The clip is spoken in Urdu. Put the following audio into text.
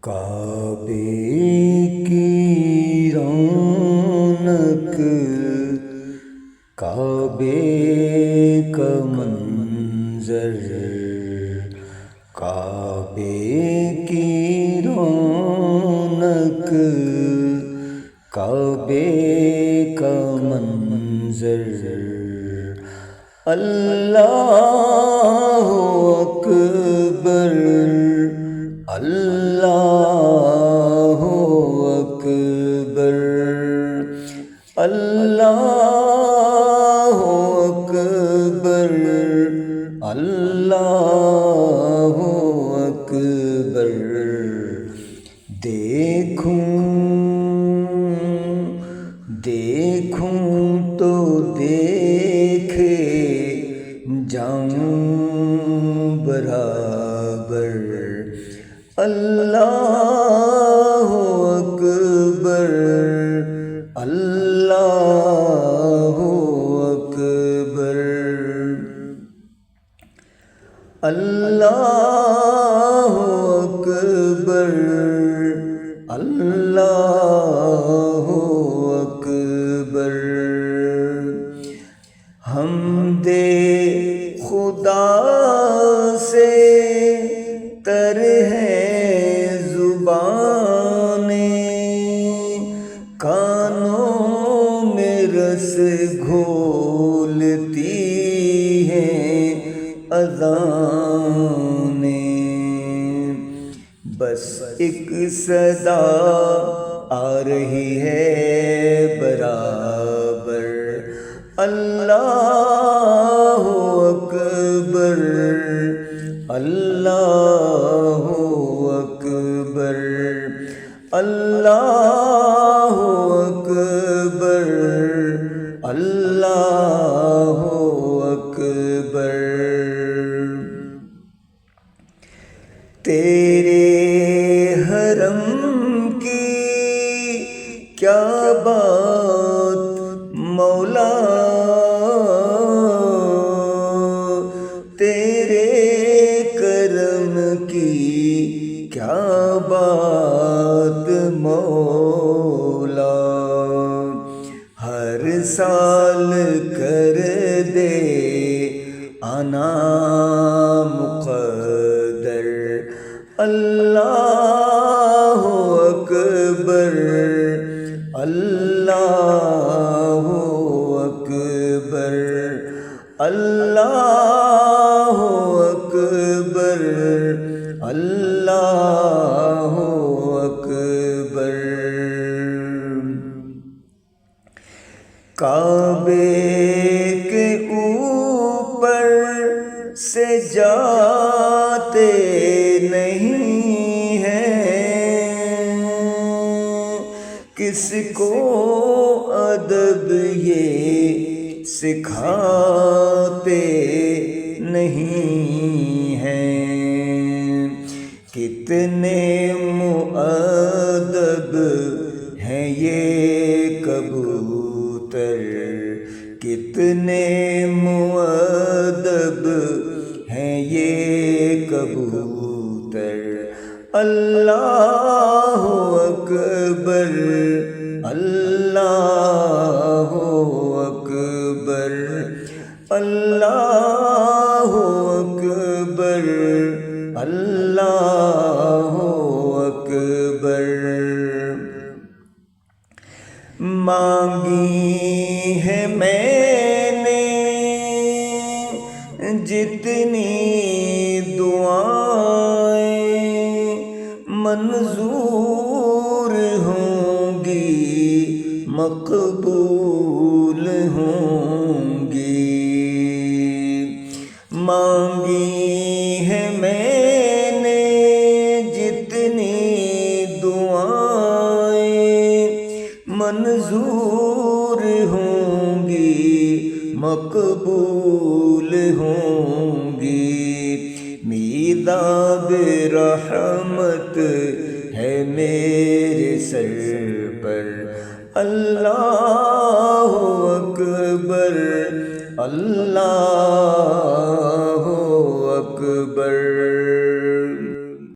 کعبے کی رونق، کعبے کا منظر، کعبے کی رونق، کعبے کا منظر، اللہ اکبر، اللہ اکبر، اللہ اکبر، اللہ اکبر۔ دیکھوں تو دیکھے جاؤں برابر، اللہ اکبر، اللہ اکبر، اللہ اکبر، اللہ اکبر۔ حمد خدا سے تر ہے زبانیں، کانوں میں رس گھولتی ہیں اذانیں، بس ایک صدا آ رہی ہے برابر، اللہ اکبر، اللہ اکبر، اللہ اکبر، اللہ اکبر۔ تیرے حرم کی کیا بات مولا، تیرے کرم کی کیا بات مولا، ہر سال کر دے آنا مقدر، اللہ اکبر، اللہ اکبر، اللہ اکبر، اللہ اکبر۔ کعبے کے اوپر سے جاتے نہیں ہیں، کس کو ادب یہ سکھاتے نہیں ہیں، کتنے مؤدب ہیں یہ کبوتر، کتنے مؤدب ہیں یہ کبوتر، اللہ اکبر، اللہ اکبر، اللہ اکبر، اللہ اکبر۔ مانگی ہے میں نے جتنی دعائیں، منظور ہوں گی، مقبول ہوں گی۔ مانگی ہے میں نے جتنی دعائیں، منظور ہوں گی، مقبول ہوں گی۔ میدان رحمت ہے میرے سر پر، اللہ اکبر، اللہ